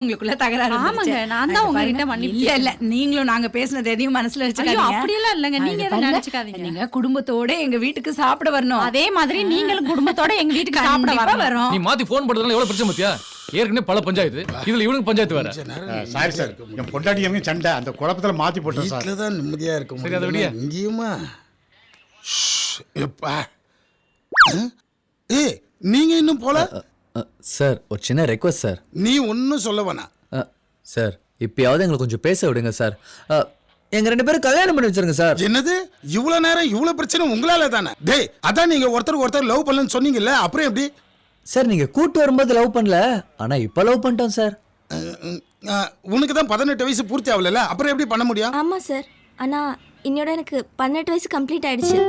உங்களுக்குள்ள தகராறு ஆமாங்க, நான் தான் உங்ககிட்ட மன்னிப்பு இல்ல நீங்களும் நாங்க பேசுனது எதையும் மனசுல வச்சுக்காதீங்க. அப்படியெல்லாம் இல்லங்க, நீங்க எதை நினைச்சுக்காதீங்க. நீங்க குடும்பத்தோட எங்க வீட்டுக்கு சாப்பிட வரணும். அதே மாதிரி நீங்களும் குடும்பத்தோட எங்க வீட்டுக்கு சாப்பிட வரோம். நீ மாத்தி போன் பண்றதுனால எவ்வளவு பிரச்சனை பாத்தியா? ஏற்கனவே பல பஞ்சாயத்து, இதுல இவனுக்கு பஞ்சாயத்து வேற. சாரி சார், என் பொண்டாட்டி எங்க சண்டை அந்த குழப்பத்துல மாத்தி போட்டோம் சார். வீட்டுல தான் நிம்மதியா இருக்க சரி, அதை முடியும். விடியா? இங்கேயுமா எப்பா ஏய் நீங்க இன்னும் போல? சார் ஒரு சின்ன ரெக்வஸ்ட் சார். நீ ஒன்னும் சொல்ல வேணாம் சார் இப்பயாவது எங்களுக்கு கொஞ்சம் பேச விடுங்க சார். எங்க 2 பேரும் கல்யாணம் பண்ணி வச்சிருங்க சார். என்னது இவ்வளவு நேரம் இவ்வளவு பிரச்சனை உங்களால தானே? டேய் அதான் நீங்க ஒருத்தருக்கு ஒருத்தர் லவ் பண்ணலன்னு சொன்னீங்கல்ல, அப்புறம் எப்படி? சார் நீங்க கூட்டு வரும்போது லவ் பண்ணல, ஆனா இப்ப லவ் பண்ணிட்டோம் சார். உனக்கு தான் 18 வயசு பூர்த்தி ஆகல, அப்புறம் எப்படி பண்ண முடியும்? ஆமா சார், ஆனா இன்னோட எனக்கு 18 வயசு கம்ப்ளீட் ஆயிடுச்சு.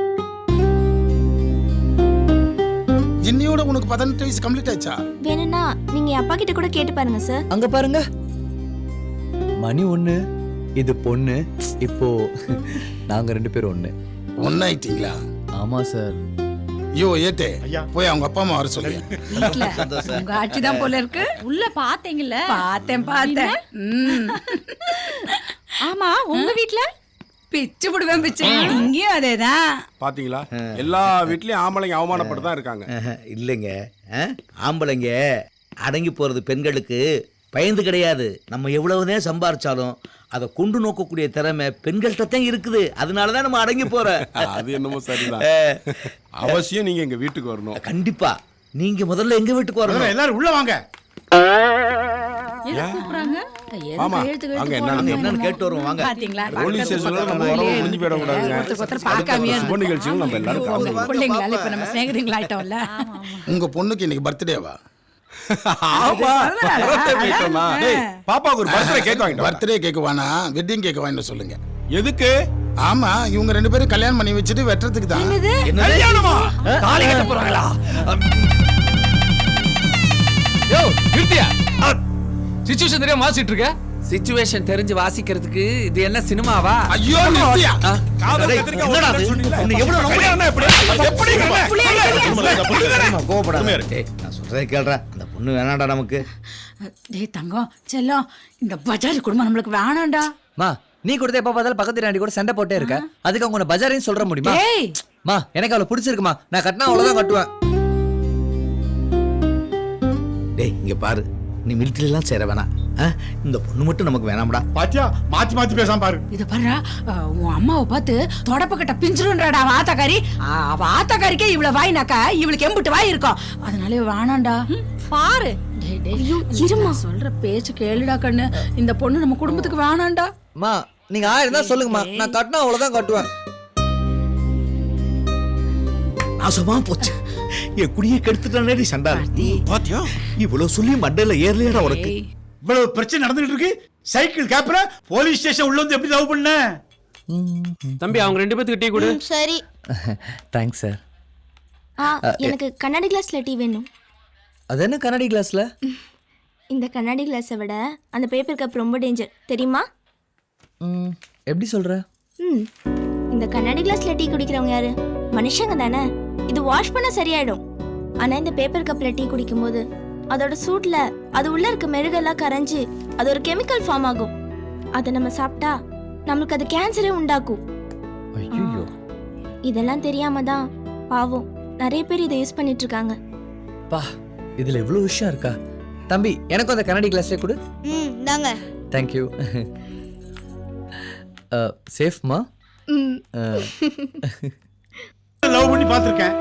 இன்னையோட உனக்கு 18 வயசு கம்ப்ளீட் ஆயிடுச்சா? வேணும்னா நீங்க என் அப்பா கிட்ட கூட கேட்டு பாருங்க சார். அங்க பாருங்க, மணி 1, இது பொண்ணு. இப்போ நாங்க 2 பேரும் ஒண்ணு. ஒன்னாயிட்டீங்களா? ஆமா சார். ஐயோ ஏத்தே, போய் அவங்க அப்பா அம்மா வர சொல்லு. வீட்ல உங்க ஆட்சிதான் போல இருக்கு. உள்ள பாத்தீங்கல்ல? பார்த்தேன். ஆமா, உங்க வீட்ல பிச்சு புடுவேன் பிச்சு. இங்கேயும் அதேதான். பாத்தீங்களா, எல்லா வீட்லயும் ஆம்பளைங்க அவமானப்பட்டு தான் இருக்காங்க. இல்லைங்க, ஆம்பளைங்க அடங்கி போறது பெண்களுக்கு பயந்து கிடையாது. நம்ம எவ்வளவுதே சம்பாரிச்சாலும் அதை கொண்டு நோக்கக்கூடிய திறமை பெண்கள்கிட்ட தான் இருக்குது. அதனாலதான் நம்ம அடங்கி போறோம். அது என்னமோ சரிதான். அவசியம் நீங்க எங்க வீட்டுக்கு வரணும். கண்டிப்பா நீங்க முதல்ல எங்க வீட்டுக்கு வரணும். எல்லாரும் உள்ள வாங்க. கூப்பிடுறாங்க. ஆமா, அங்க என்னன்னு கேட்டு வருவோம் வாங்க. பாத்தீங்களா, போலீஸ் ஸ்டேஷன்ல நம்ம வரவு முடிஞ்சு போயிட கூடாதுங்க. ஒருத்தர் பார்க்காமயே சுப நிகழ்ச்சிகள் நம்ம எல்லாரும் கலந்துக்கணும். பிள்ளைங்களால இப்ப நம்ம சிநேகிதங்களா ஆயிட்டோம்ல. உங்க பொண்ணுக்கு இன்னைக்கு பர்த்டேவா? ஆமா, birthday போயிட்டோமா? டேய், பாப்பாவுக்கு ஒரு பர்த்டே கேக் வாங்கிட்டு வா. பர்த்டே கேக் வேணா, வெட்டிங் கேக் வாங்கிட்டு சொல்லுங்க. எதுக்கு? ஆமா, இவங்க 2 பேரும் கல்யாணம் பண்ணி வச்சுட்டு வெட்டுறதுக்கு தான். கல்யாணமா? தாலி கட்ட போறாங்களா? யோ நிறுத்தியா? சிச்சுவேஷன் தெரியாம வாசிட்டு இருக்க. சிச்சுவேஷன் தெரிஞ்சு வாசிக்கிறதுக்கு இது என்ன சினிமாவா? ஐயோ நிறுத்தியா? காதல் கத்திரிக்காய் ஓடுறதுன்னு சொன்னீங்களே. கல்யாணம்னா எப்படி? எப்படி கோபப்படாம நான் சொல்றதை கேள்றா. அந்த பொண்ணு வேணாண்டா நமக்கு. டேய் தங்கம் செல்லம், இந்த பஜார் குடும்பம் நம்மளுக்கு வேணாம்டா. மா நீ கொடுத்த எப்ப பார்த்தாலும் பக்கத்து நாடி கூட சண்டை போட்டே இருக்க. அதுக்கு அவங்க பஜாரின்னு சொல்ற முடியுமா? டேய் மா எனக்கு அவளை பிடிச்சிருக்குமா, நான் கட்டினா அவ்வளவுதான் கட்டுவேன். டேய் இங்க பாரு, நீ மிலிட்டரி எல்லாம் சேர வேணாம். இந்த பொண்ணு மட்டும் நமக்கு வேணாம்டா. பாத்தியா, மாத்தி மாத்தி பேசாம பாரு. இத பாரு, உன் அம்மாவை பார்த்து தொடப்பக்கட்ட பிஞ்சிருன்றடா ஆத்தாக்காரி. அவ ஆத்தாக்காரிக்கே இவ்வளவு வாய்னாக்கா இவளுக்கு எம்பிட்டு வாய் இருக்கும். அதனால வேணாம்டா. பாரு. டேய் டேய் இருமா, சொல்ற பேச்சு கேளுடா கண்ணு. இந்த பொண்ணு நம்ம குடும்பத்துக்கு வேணாம்டா. மா நீங்க 1000 தான் சொல்லுங்கம்மா, நான் கட்டினா அவ்வளவுதான் கட்டுவேன். நாசமா போச்சு, என் குடியை கெடுத்துட்டானே சண்டா. பாத்தியா, இவ்வளவு சொல்லி மண்டையில ஏறலையாடா உனக்கு? இவ்வளவு பிரச்சனை நடந்துட்டு இருக்கு, சைக்கிள் கேப்ல போலீஸ் ஸ்டேஷன் உள்ள வந்து எப்படி லவ் பண்ண? தம்பி அவங்க 2 பேத்துக்கு டீ கொடு. சரி. Thanks sir. எனக்கு கண்ணாடி கிளாஸ்ல டீ வேணும். அது என்ன கண்ணாடி கிளாஸ்ல? இந்த கண்ணாடி கிளாஸை விட அந்த பேப்பர் கப் ரொம்ப டேஞ்சர், தெரியுமா? எப்படி சொல்ற? இந்த கண்ணாடி கிளாஸ்ல டீ குடிக்கிறவங்க யாரு? மனுஷங்க தானே. இது வாஷ் பண்ண சரியாயிடும். ஆனா இந்த பேப்பர் கப்ல டீ குடிக்கும் போது அதோட சூட்ல அது உள்ள இருக்க மெழுகெல்லாம் கரைஞ்சு அது ஒரு கெமிக்கல் ஃபார்ம் ஆகும். அதை நம்ம சாப்பிட்டா நம்மளுக்கு அது கேன்சரே உண்டாக்கும். ஐயோ, இதெல்லாம் தெரியாம தான் பாவம் நிறைய பேர் இதை யூஸ் பண்ணிட்டு இருக்காங்க. பா இதுல இவ்வளவு விஷயம் இருக்கா? தம்பி எனக்கும் அந்த கண்ணாடி கிளாஸே கொடு. தாங்க. Thank you. சேஃப்மா? லவ் பண்ணி பாத்திருக்கேன்,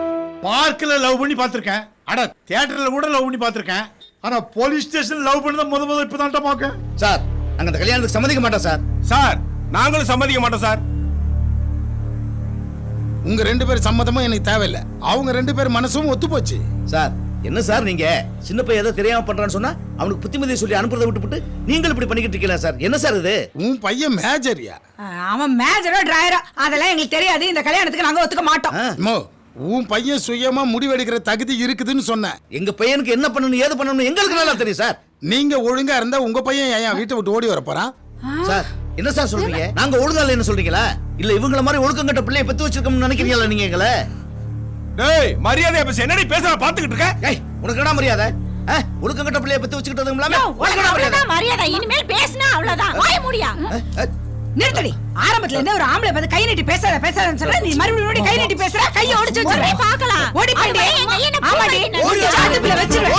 பார்க்ல லவ் பண்ணி பாத்திருக்கேன், அட தியேட்டர்ல கூட லவ் பண்ணி பாத்திருக்கேன். ஆனா போலீஸ் ஸ்டேஷன் லவ் பண்ணத முத இப்பதான் பாக்க. சார் நாங்க அந்த கல்யாணத்துக்கு சம்மதிக்க மாட்டோம் சார். சார் நாங்களும் சம்மதிக்க மாட்டோம் சார். உங்க 2 பேர் சம்மதமும் எனக்கு தேவையில்லை. அவங்க 2 பேர் மனசும் ஒத்து போச்சு. சார் என்ன சார் நீங்க சின்ன பையன் ஏதோ தெரியாம பண்றான்னு சொன்னா அவனுக்கு புத்திமதியை சொல்லி அனுப்புறதை விட்டுவிட்டு நீங்கள் இப்படி பண்ணிக்கிட்டு இருக்கீங்களா சார்? என்ன சார் இது? உன் பையன் மேஜரியா? அவன் மேஜரோ டிரைவரோ அதெல்லாம் எங்களுக்கு தெரியாது. இந்த கல்யாணத்துக்கு நாங்க ஒத்துக்க மாட்டோம். உன் பையன் சுயமா முடிவெடுக்கிற தகுதி இருக்குதுன்னு சொன்னேன். எங்க பையனுக்கு என்ன பண்ணணும் ஏது பண்ணணும் எங்களுக்கு நல்லா தெரியும் சார். நீங்க ஒழுங்கா இருந்தா உங்க பையன் ஏன் வீட்டை விட்டு ஓடி வர போறான்? சார் என்ன சார் சொல்றீங்க? நாங்க ஒழுங்கா இல்லைன்னு சொல்றீங்களா? இல்ல இவங்கள மாதிரி ஒழுக்கம் கட்ட பிள்ளைய பெத்து வச்சிருக்கோம்னு நினைக்கிறீங்களா நீங்க எங்களை? டேய் மரியாதையா பேச, என்னடி பேசுற பாத்துக்கிட்டு இருக்க? ஏய் உனக்கு என்ன மரியாதை? ஒழுக்கங்கட்ட பிள்ளைய பத்தி வச்சுக்கிட்டதும் இல்லாம யோ, உனக்கு அவ்வளவுதான் மரியாதை. இனிமேல் பேசினா அவ்வளவுதான். வாய முடியா? நிறுத்தடி. ஆரம்பத்துல இருந்தே ஒரு ஆம்பளை பார்த்து கை நீட்டி பேசாதன்னு சொல்ற, நீ மறுபடியும் கை நீட்டி பேசுற, கையை ஒடிச்சு வச்சிரு. போய் பார்க்கலாம். ஓடி போடி. என் கையை நான் ஆமாடி. போடுறேன். ஓடி சாத்துக்குள்ள வச்சிரு.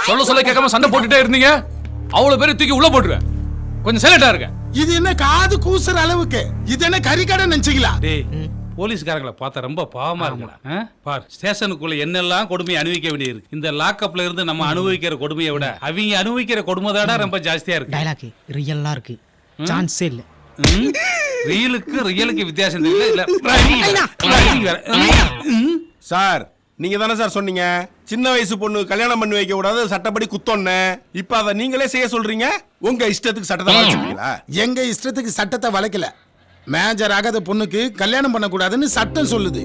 யோ சொல்ல கேட்காம சண்டை போட்டுட்டே இருந்தீங்க. அவ்வளவு பேரை தூக்கி உள்ள போட்டுருவேன். கொஞ்சம் சைலண்டா இருங்க. இது என்ன காது கூசுற அளவுக்கு? இது என்ன கறிக்கடை நினைச்சீங்களா? டேய் போலீஸ்காரங்களை பார்த்தா ரொம்ப பாவமா இருக்குடா. பார், ஸ்டேஷனுக்குள்ள என்னெல்லாம் கொடுமை அனுபவிக்க வேண்டியிருக்கு. இந்த லாக்அப்ல இருந்து நம்ம அனுபவிக்கிற கொடுமையை விட அவங்க அனுபவிக்கிற கொடுமை தான் ரொம்ப ஜாஸ்தியா இருக்கு. டைலாக் ரியலா இருக்கு, சான்ஸே இல்ல. ரியலுக்கு வித்தியாசம் தெரியல. சார் நீங்க தானே சார் சொன்னீங்க சின்ன வயசு பொண்ணு கல்யாணம் பண்ணி வைக்க கூடாது, சட்டப்படி குத்தோன்னு. இப்ப அதை நீங்களே செய்ய சொல்றீங்க. உங்க இஷ்டத்துக்கு சட்டத்தை வளைச்சிட்டீங்களா? எங்க இஷ்டத்துக்கு சட்டத்தை வளைக்கல. மேஜர் ஆகாத பொண்ணுக்கு கல்யாணம் பண்ணக்கூடாதுன்னு சட்டம் சொல்லுது.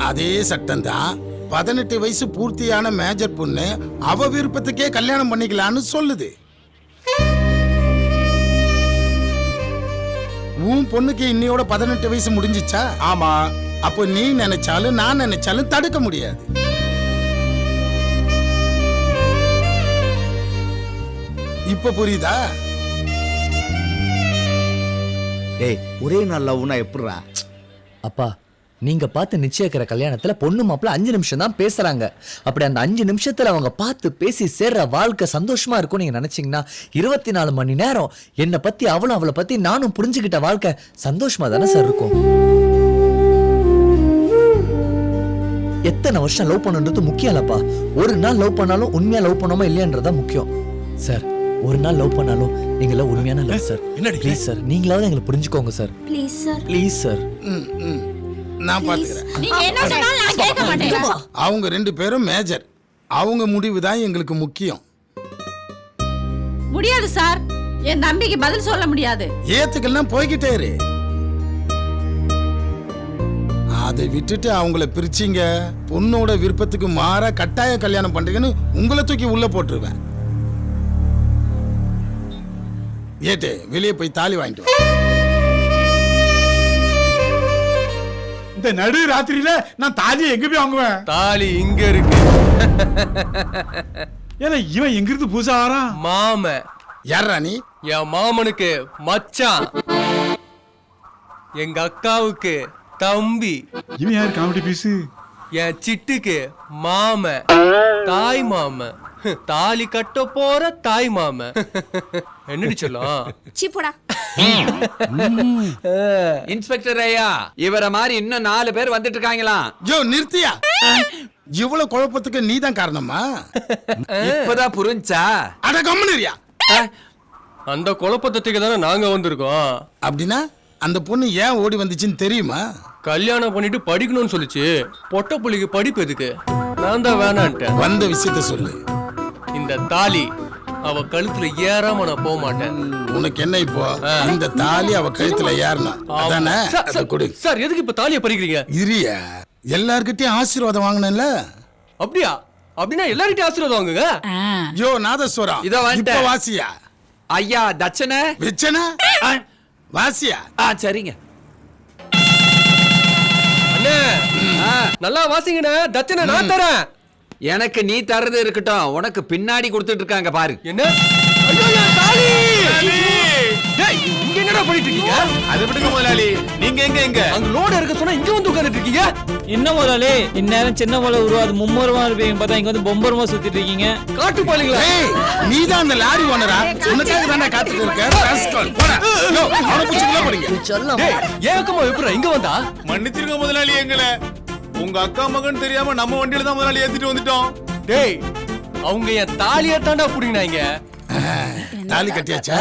அதே சட்டம் தான் 18 வயசு பூர்த்தியான மேஜர் பொண்ணு அவ விருப்பத்துக்கே கல்யாணம் பண்ணிக்கலான்னு சொல்லுது. உன் பொண்ணுக்கு இன்னையோட 18 வயசு முடிஞ்சிச்சா? ஆமா. அப்போ நீ நினைச்சாலும் நான் நினைச்சாலும் தடுக்க முடியாது. இப்ப புரியுதா? டேய் ஒரே நாள் லவ்னா எப்படிடா? அப்பா நீங்க பார்த்து நிச்சயிக்கிற கல்யாணத்துல பொண்ணு மாப்பிள்ள 5 நிமிஷம் தான் பேசுறாங்க. அப்படி அந்த 5 நிமிஷத்துல அவங்க பார்த்து பேசி சேர்ற வாழ்க்கை சந்தோஷமா இருக்கும் நீங்க நினைச்சீங்கன்னா 24 மணி நேரம் என்னை பத்தி அவளை பத்தி நானும் புரிஞ்சுக்கிட்ட வாழ்க்கை சந்தோஷமா தானே சார் இருக்கும். எத்தனை வருஷம் லவ் பண்ணுன்றது முக்கியம் இல்லப்பா. ஒரு நாள் லவ் பண்ணாலும் உண்மையா லவ் பண்ணோமா இல்லையன்றதா முக்கியம் சார். ஒரு நாள் லவ் பண்ணாலும் நீங்கள உண்மையான லவ் சார். ப்ளீஸ் சார், நீங்களாவது எங்களை புரிஞ்சுக்கோங்க sir. Please sir. Please sir. நான் பாத்துக்கிறேன். நீங்க என்ன சொன்னாலும் நான் கேட்க மாட்டேன். அவங்க 2 பேரும் மேஜர். அவங்க முடிவு தான் எங்களுக்கு முக்கியம். முடியாது சார். என் தம்பிக்கு பதில் சொல்ல முடியாது. ஏத்துக்கெல்லாம் போய்கிட்டே இரு. அதை விட்டுட்டு அவங்கள பிரிச்சிங்க, பொண்ணோட விருப்பத்துக்கு மாறா கட்டாய கல்யாணம் பண்றீங்கன்னு உங்களை தூக்கி உள்ள போட்டுருவேன். ஏட்டு வெளியே போய் தாலி வாங்கிட்டு வா. இந்த நடு ராத்திரியில நான் தாலி எங்க போய் வாங்குவேன்? தாலி இங்க இருக்கு. ஏன்னா இவன் எங்க இருந்து புதுசா வரான்? மாம யாரா நீ? என் மாமனுக்கு மச்சான், எங்க அக்காவுக்கு தம்பி, இவன் யாரு காமெடி பீஸ்? என் சிட்டுக்கு மாம, தாய் மாம, தாலி கட்ட போற தாய் மாம. என்னடி சொல்லும்? சீப்போடா. இன்ஸ்பெக்டர் ஐயா, இவர மாதிரி இன்னும் 4 பேர் வந்துட்டு இருக்காங்களாம். யோ நிறுத்தியா? இவ்வளவு குழப்பத்துக்கு நீ தான் காரணமா? இப்பதான் புரிஞ்சா? அட கம்முனியா. அந்த குழப்பத்துக்கு தானே நாங்க வந்திருக்கோம். அப்படின்னா அந்த பொண்ணு ஏன் ஓடி வந்துச்சுன்னு தெரியுமா? கல்யாணம் பண்ணிட்டு படிக்கணும்னு சொல்லிச்சு. பொட்ட புள்ளிக்கு படிப்பு எதுக்கு? நான் தான் வேணான்ட்டேன். வந்த விஷயத்த சொல்லு. இந்த தாலி அவ கழுத்துல ஏறாம நான் போக மாட்டேன். உனக்கு என்ன இப்போ? இந்த தாலி அவ கழுத்துல ஏறணும் அதானே? அதை கொடு. சார் எதுக்கு இப்ப தாலியை பறிக்கிறீங்க? இரியா, எல்லார்கிட்டயும் ஆசீர்வாதம் வாங்கினேன்ல. அப்படியா? அப்படின்னா எல்லார்கிட்டயும் ஆசீர்வாதம் வாங்குங்க. யோ நாதஸ்வரம், இதோ வந்துட்டேன். இப்ப வாசியா? ஐயா தட்சணை வெச்சனா வாசியா? சரிங்க. அண்ணே நல்லா வாசிங்கண்ணே. தட்சணை நான் தரேன். எனக்கு நீ தரது இருக்கட்டும், உனக்கு பின்னாடி கொடுத்துட்டு இருக்காங்க பாரு. என்ன? ஐயோ என் தாலி! டேய், இங்க என்னடா பண்ணிட்டு இருக்கீங்க? அதை விடுங்க முதலாளி. நீங்க எங்க அங்க லோடு இருக்க சொன்னா இங்க வந்து உட்கார்ந்துட்டு இருக்கீங்க. என்ன முதலாளி இந்நேரம் சின்ன மலை உருவாது மும்மரமா இருப்பீங்க, பார்த்தா இங்க வந்து பொம்பரமா சுத்திட்டு இருக்கீங்க. காட்டு பாலிங்களா? ஏய், நீதான் அந்த லாரி ஓனரா? உனக்காக தானே காத்துட்டு இருக்கேன். ராஸ்கல், போடா. யோ, அவனை புடிச்சுக்கலாம் போறீங்க. டேய், ஏக்கமா எப்பறா இங்க வந்தா? மன்னிச்சிருங்க முதலாளி, எங்களை உங்க அக்கா மகன் தெரியாம நம்ம வண்டியில தான் முதலாளி ஏத்திட்டு வந்துட்டோம். டேய், அவங்க என் தாலியை தாண்டா புடிங்கனாங்க. தாலி கட்டியாச்சா?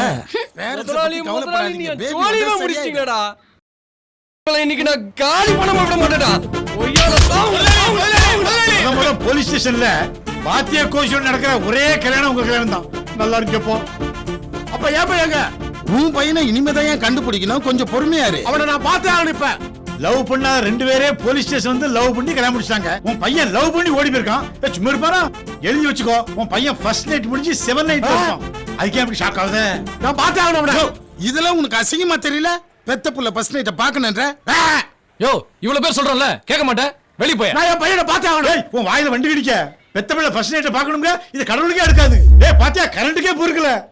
வேற முதலாளி, பத்தி கவலைப்படாதீங்க. முதலாளி, பேபி ஜோலியா வந்து முடிச்சிட்டீங்கடா. இன்னைக்கு நான் காலி பண்ண விட மாட்டேடா. ஒய்யால முதல்ல போலீஸ் ஸ்டேஷன்ல பாத்தியா கோஷம் நடக்கிற ஒரே கல்யாணம் உங்க கல்யாணம் தான். நல்லா இருக்கு. அப்ப ஏப்ப ஏங்க உன் பையனை இனிமேதான் கண்டுபிடிக்கணும், கொஞ்சம் பொறுமையா இரு. அவனை நான் பார்த்தே ஆகணும் இப்ப. லவ் பண்ணா 2 பேரே போலீஸ் ஸ்டேஷன் வந்து லவ் பண்ணி கல்யாணம் முடிச்சாங்க. உன் பையன் லவ் பண்ணி ஓடி போயிருக்கான். சும்மா இருப்பாரா? எழுதி வச்சுக்கோ, உன் பையன் ஃபர்ஸ்ட் நைட் முடிஞ்சு 7 நைட் இருப்பான். அதுக்கே அப்படி ஷாக் ஆகுது. நான் பார்த்தே ஆகணும் அவனை. இதெல்லாம் உனக்கு அசிங்கமா தெரியல? பெத்த புள்ள ஃபர்ஸ்ட் நைட்ட பாக்கணுன்ற யோ இவ்வளவு பேர் சொல்றேன்ல கேட்க மாட்டேன், வெளிய போய். நான் என் பையனை பார்த்தே ஆகணும். ஏய், உன் வாயில வண்டி கிடிக்க. பெத்த பிள்ளை ஃபர்ஸ்ட் நைட்ட பாக்கணுங்க, இது கடவுளுக்கே எடுக்காது. ஏய் பாத்தியா, கரண்ட்டுக்கே பொறுக்கல.